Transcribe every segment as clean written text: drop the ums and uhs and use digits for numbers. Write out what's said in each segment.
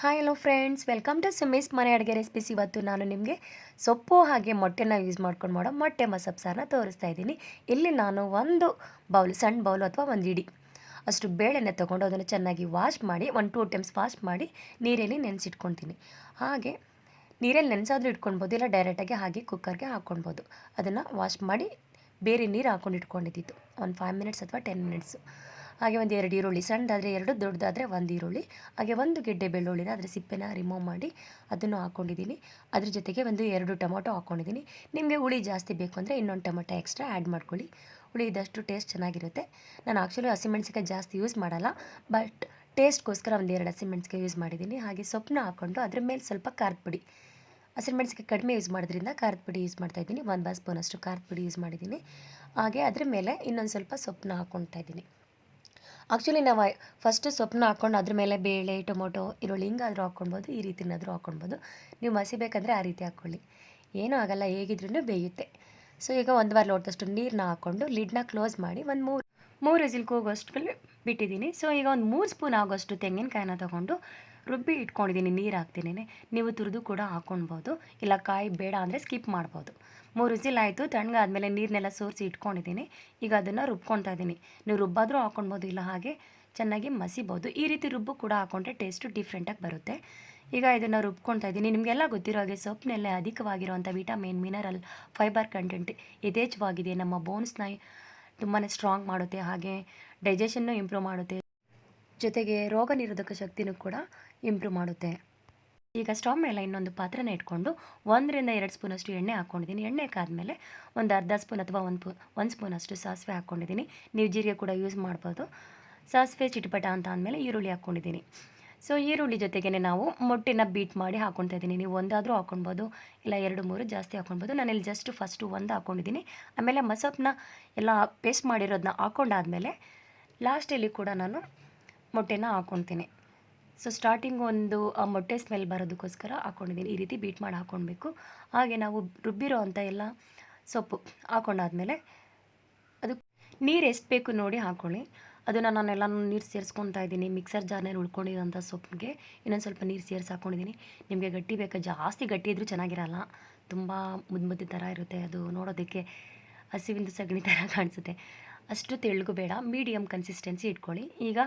Hi hello friends, welcome to Sumi's ಮನೆ ಅಡುಗೆ recipes. ಇವತ್ತು ನಾನು ನಿಮಗೆ ಸೊಪ್ಪು ಹಾಗೆ ಮೊಟ್ಟೆನ ಯೂಸ್ ಮಾಡ್ಕೊಂಡು ಮಾಡೋ ಮೊಟ್ಟೆ ಮಸಬ್ ಸಾರನ್ನ ತೋರಿಸ್ತಾ ಇದ್ದೀನಿ. ಇಲ್ಲಿ ನಾನು ಒಂದು ಸಣ್ಣ ಬೌಲ್ ಅಥವಾ ಒಂದು ಇಡಿ ಅಷ್ಟು ಬೇಳೆನ ತೊಗೊಂಡು ಅದನ್ನು ಚೆನ್ನಾಗಿ ವಾಶ್ ಮಾಡಿ 1-2 ಟೈಮ್ಸ್ ವಾಶ್ ಮಾಡಿ ನೀರಲ್ಲಿ ನೆನೆಸಿಟ್ಕೊತೀನಿ. ಹಾಗೆ ನೀರಲ್ಲಿ ನೆನೆಸಾದ್ರೂ ಇಟ್ಕೊಳ್ಬೋದು, ಇಲ್ಲ ಡೈರೆಕ್ಟಾಗಿ ಹಾಗೆ ಕುಕ್ಕರ್ಗೆ ಹಾಕ್ಕೊಳ್ಬೋದು. ಅದನ್ನು ವಾಶ್ ಮಾಡಿ ಬೇರೆ ನೀರು ಹಾಕ್ಕೊಂಡು ಇಟ್ಕೊಂಡಿದ್ದು ಒಂದು 5 ಮಿನಿಟ್ಸ್ ಅಥವಾ 10 ಮಿನಿಟ್ಸು. ಹಾಗೆ ಒಂದು 2 ಈರುಳ್ಳಿ, ಸಣ್ಣದಾದರೆ 2, ದೊಡ್ಡದಾದರೆ 1 ಈರುಳ್ಳಿ, ಹಾಗೆ 1 ಗೆಡ್ಡೆ ಬೆಳ್ಳುಳ್ಳಿನ ಅದರ ಸಿಪ್ಪೆನ ರಿಮೂವ್ ಮಾಡಿ ಅದನ್ನು ಹಾಕ್ಕೊಂಡಿದ್ದೀನಿ. ಅದ್ರ ಜೊತೆಗೆ 2 ಟೊಮೊಟೊ ಹಾಕ್ಕೊಂಡಿದ್ದೀನಿ. ನಿಮಗೆ ಹುಳಿ ಜಾಸ್ತಿ ಬೇಕು ಅಂದರೆ ಇನ್ನೊಂದು ಟೊಮೊಟೊ ಎಕ್ಸ್ಟ್ರಾ ಆ್ಯಡ್ ಮಾಡ್ಕೊಳ್ಳಿ. ಹುಳಿ ಇದ್ದಷ್ಟು ಟೇಸ್ಟ್ ಚೆನ್ನಾಗಿರುತ್ತೆ. ನಾನು ಆ್ಯಕ್ಚುಲಿ ಹಸಿಮೆಣ್ಸಿಕಾಯಿ ಜಾಸ್ತಿ ಯೂಸ್ ಮಾಡಲ್ಲ, ಬಟ್ ಟೇಸ್ಟ್ಗೋಸ್ಕರ 1-2 ಹಸಿಮೆಣ್ಸಿಕಾಯಿ ಯೂಸ್ ಮಾಡಿದ್ದೀನಿ. ಹಾಗೆ ಸೊಪ್ಪನ್ನ ಹಾಕ್ಕೊಂಡು ಅದ್ರ ಮೇಲೆ ಸ್ವಲ್ಪ ಖಾರದ ಪುಡಿ, ಹಸಿಮೆಣ್ಸಿಕಾಯಿ ಕಡಿಮೆ ಯೂಸ್ ಮಾಡೋದ್ರಿಂದ ಖಾರದ ಪುಡಿ ಯೂಸ್ ಮಾಡ್ತಾಯಿದ್ದೀನಿ. 1 ಸ್ಪೂನಷ್ಟು ಖಾರದ ಪುಡಿ ಯೂಸ್ ಮಾಡಿದ್ದೀನಿ. ಹಾಗೆ ಅದ್ರ ಮೇಲೆ ಇನ್ನೊಂದು ಸ್ವಲ್ಪ ಸೊಪ್ಪನ್ನ ಹಾಕ್ಕೊಳ್ತಾ ಇದ್ದೀನಿ. ಆ್ಯಕ್ಚುಲಿ ನಾವು ಫಸ್ಟು ಸೊಪ್ಪನ್ನ ಹಾಕ್ಕೊಂಡು ಅದ್ರ ಮೇಲೆ ಬೇಳೆ, ಟೊಮೊಟೊ, ಈರುಳ್ಳಿ ಹಿಂಗಾದರೂ ಹಾಕ್ಕೊಳ್ಬೋದು, ಈ ರೀತಿನಾದರೂ ಹಾಕ್ಕೊಳ್ಬೋದು. ನೀವು ಮಸಿಬೇಕಂದ್ರೆ ಆ ರೀತಿ ಹಾಕ್ಕೊಳ್ಳಿ, ಏನೂ ಆಗೋಲ್ಲ, ಹೇಗಿದ್ರೂ ಬೇಯುತ್ತೆ. ಸೊ ಈಗ 1 ಲೋಟದಷ್ಟು ನೀರನ್ನ ಹಾಕ್ಕೊಂಡು ಲಿಡ್ನ ಕ್ಲೋಸ್ ಮಾಡಿ ಒಂದು 3 ವಿಸಿಲ್ ಕೂಗೋಷ್ಟು ಬಿಟ್ಟಿದ್ದೀನಿ. ಸೊ ಈಗ ಒಂದು 3 ಸ್ಪೂನ್ ಆಗೋಷ್ಟು ತೆಂಗಿನಕಾಯಿನ ತೊಗೊಂಡು ರುಬ್ಬಿ ಇಟ್ಕೊಂಡಿದ್ದೀನಿ. ನೀರು ಹಾಕ್ತೀನಿ, ನೀವು ತುರಿದು ಕೂಡ ಹಾಕ್ಕೊಳ್ಬೋದು, ಇಲ್ಲ ಕಾಯಿ ಬೇಡ ಅಂದರೆ ಸ್ಕಿಪ್ ಮಾಡ್ಬೋದು. 3 ವಿಸಿಲ್ ಆಯಿತು, ತಣ್ಣಗಾದ್ಮೇಲೆ ನೀರನ್ನೆಲ್ಲ ಸೋರಿಸಿ ಇಟ್ಕೊಂಡಿದ್ದೀನಿ. ಈಗ ಅದನ್ನು ರುಬ್ಕೊಳ್ತಾ ಇದ್ದೀನಿ. ನೀವು ರುಬ್ಬಾದರೂ ಹಾಕ್ಕೊಳ್ಬೋದು, ಇಲ್ಲ ಹಾಗೆ ಚೆನ್ನಾಗಿ ಮಸಿಬೋದು. ಈ ರೀತಿ ರುಬ್ಬು ಕೂಡ ಹಾಕ್ಕೊಂಡ್ರೆ ಟೇಸ್ಟು ಡಿಫ್ರೆಂಟಾಗಿ ಬರುತ್ತೆ. ಈಗ ಇದನ್ನು ರುಬ್ಕೊಳ್ತಾ ಇದ್ದೀನಿ. ನಿಮಗೆಲ್ಲ ಗೊತ್ತಿರೋ ಹಾಗೆ ಸೊಪ್ಪಿನಲ್ಲೇ ಅಧಿಕವಾಗಿರುವಂಥ ವಿಟಮಿನ್, ಮಿನರಲ್, ಫೈಬರ್ ಕಂಟೆಂಟ್ ಯಥೇಚ್ಛವಾಗಿದೆ. ನಮ್ಮ ಬೋನ್ಸ್ನ ತುಂಬಾ ಸ್ಟ್ರಾಂಗ್ ಮಾಡುತ್ತೆ, ಹಾಗೆ ಡೈಜೆಷನ್ನು ಇಂಪ್ರೂವ್ ಮಾಡುತ್ತೆ, ಜೊತೆಗೆ ರೋಗ ನಿರೋಧಕ ಶಕ್ತಿನೂ ಕೂಡ ಇಂಪ್ರೂವ್ ಮಾಡುತ್ತೆ. ಈಗ ಸ್ಟವ್ ಮೇಲೆ ಇನ್ನೊಂದು ಪಾತ್ರೆನ ಇಟ್ಕೊಂಡು 1-2 ಸ್ಪೂನಷ್ಟು ಎಣ್ಣೆ ಹಾಕ್ಕೊಂಡಿದ್ದೀನಿ. ಎಣ್ಣೆ ಕಾದ್ಮೇಲೆ ಒಂದು ಅರ್ಧ ಸ್ಪೂನ್ ಅಥವಾ 1 ಸ್ಪೂನಷ್ಟು ಸಾಸಿವೆ ಹಾಕ್ಕೊಂಡಿದ್ದೀನಿ. ನೀವು ಜೀರಿಗೆ ಕೂಡ ಯೂಸ್ ಮಾಡ್ಬೋದು. ಸಾಸಿವೆ ಚಿಟಪಟ ಅಂತ ಅಂದಮೇಲೆ ಈರುಳ್ಳಿ ಹಾಕ್ಕೊಂಡಿದ್ದೀನಿ. ಸೊ ಈರುಳ್ಳಿ ಜೊತೆಗೇ ನಾವು ಮೊಟ್ಟೆನ ಬೀಟ್ ಮಾಡಿ ಹಾಕ್ಕೊಳ್ತಾ ಇದ್ದೀನಿ. ನೀವು ಒಂದಾದರೂ ಹಾಕ್ಕೊಳ್ಬೋದು, ಇಲ್ಲ 2-3 ಜಾಸ್ತಿ ಹಾಕ್ಕೊಳ್ಬೋದು. ನಾನಿಲ್ಲಿ ಜಸ್ಟ್ ಫಸ್ಟು 1 ಹಾಕ್ಕೊಂಡಿದ್ದೀನಿ. ಆಮೇಲೆ ಮಸೊಪ್ಪನ್ನ ಎಲ್ಲ ಪೇಸ್ಟ್ ಮಾಡಿರೋದನ್ನ ಹಾಕ್ಕೊಂಡಾದ್ಮೇಲೆ ಲಾಸ್ಟಲ್ಲಿ ಕೂಡ ನಾನು ಮೊಟ್ಟೆನ ಹಾಕ್ಕೊಳ್ತೀನಿ. ಸೊ ಸ್ಟಾರ್ಟಿಂಗ್ ಒಂದು ಆ ಮೊಟ್ಟೆ ಸ್ಮೆಲ್ ಬರೋದಕ್ಕೋಸ್ಕರ ಹಾಕ್ಕೊಂಡಿದ್ದೀನಿ. ಈ ರೀತಿ ಬೀಟ್ ಮಾಡಿ ಹಾಕ್ಕೊಳ್ಬೇಕು. ಹಾಗೆ ನಾವು ರುಬ್ಬಿರೋ ಅಂಥ ಎಲ್ಲ ಸೊಪ್ಪು ಹಾಕ್ಕೊಂಡಾದ್ಮೇಲೆ ಅದು ನೀರು ಎಷ್ಟು ಬೇಕು ನೋಡಿ ಹಾಕ್ಕೊಳ್ಳಿ. ಅದನ್ನು ನಾನೆಲ್ಲನೂ ನೀರು ಸೇರಿಸ್ಕೊತಾ ಇದ್ದೀನಿ. ಮಿಕ್ಸರ್ ಜಾರ್ನಲ್ಲಿ ಉಳ್ಕೊಂಡಿರೋಂಥ ಸೊಪ್ಪಿಗೆ ಇನ್ನೊಂದು ಸ್ವಲ್ಪ ನೀರು ಸೇರಿಸಿ ಹಾಕ್ಕೊಂಡಿದ್ದೀನಿ. ನಿಮಗೆ ಗಟ್ಟಿ ಬೇಕಾ, ಜಾಸ್ತಿ ಗಟ್ಟಿ ಇದ್ದರೂ ಚೆನ್ನಾಗಿರಲ್ಲ, ತುಂಬ ಮುದ್ದೆ ಥರ ಇರುತ್ತೆ, ಅದು ನೋಡೋದಕ್ಕೆ ಹಸಿವಿಂದ ಸಗಣಿ ಥರ ಕಾಣಿಸುತ್ತೆ. ಅಷ್ಟು ತೆಳ್ಳಗೂ ಬೇಡ, ಮೀಡಿಯಮ್ ಕನ್ಸಿಸ್ಟೆನ್ಸಿ ಇಟ್ಕೊಳ್ಳಿ. ಈಗ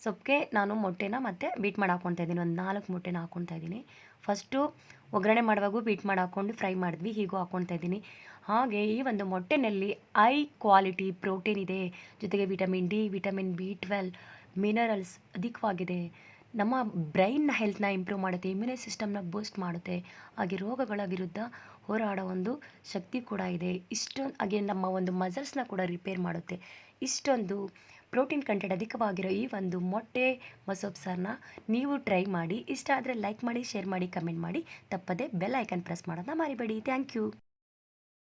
ಸೊಪ್ಪಿಗೆ ನಾನು ಮೊಟ್ಟೆನ ಮತ್ತೆ ಬೀಟ್ ಮಾಡಿ ಹಾಕ್ಕೊಳ್ತಾ ಇದ್ದೀನಿ. ಒಂದು 4 ಮೊಟ್ಟೆನ ಹಾಕ್ಕೊಳ್ತಾ ಇದ್ದೀನಿ. ಫಸ್ಟು ಒಗ್ಗರಣೆ ಮಾಡುವಾಗೂ ಬೀಟ್ ಮಾಡಿ ಹಾಕ್ಕೊಂಡು ಫ್ರೈ ಮಾಡಿದ್ವಿ, ಹೀಗೂ ಹಾಕ್ಕೊಳ್ತಾ ಇದ್ದೀನಿ. ಹಾಗೆ ಈ ಒಂದು ಮೊಟ್ಟೆನಲ್ಲಿ ಹೈ ಕ್ವಾಲಿಟಿ ಪ್ರೋಟೀನ್ ಇದೆ, ಜೊತೆಗೆ vitamin D, vitamin B12, minerals ಅಧಿಕವಾಗಿದೆ. ನಮ್ಮ ಬ್ರೈನ್ನ ಹೆಲ್ತ್ನ ಇಂಪ್ರೂವ್ ಮಾಡುತ್ತೆ, ಇಮ್ಯುನಿ ಸಿಸ್ಟಮ್ನ ಬೂಸ್ಟ್ ಮಾಡುತ್ತೆ, ಹಾಗೆ ರೋಗಗಳ ವಿರುದ್ಧ ಹೋರಾಡೋ ಒಂದು ಶಕ್ತಿ ಕೂಡ ಇದೆ. ಹಾಗೆ ನಮ್ಮ ಒಂದು ಮಸಲ್ಸ್ನ ಕೂಡ ರಿಪೇರ್ ಮಾಡುತ್ತೆ. ಇಷ್ಟೊಂದು ಪ್ರೋಟೀನ್ ಕಂಟೆಂಟ್ ಅಧಿಕವಾಗಿರೋ ಈ ಒಂದು ಮೊಟ್ಟೆ ಮಸೊಬ್ ಸಾರನ್ನ ನೀವು ಟ್ರೈ ಮಾಡಿ. ಇಷ್ಟ ಆದರೆ ಲೈಕ್ ಮಾಡಿ, ಶೇರ್ ಮಾಡಿ, ಕಮೆಂಟ್ ಮಾಡಿ. ತಪ್ಪದೆ ಬೆಲ್ ಐಕನ್ ಪ್ರೆಸ್ ಮಾಡೋದನ್ನ ಮರಿಬೇಡಿ. Thank you.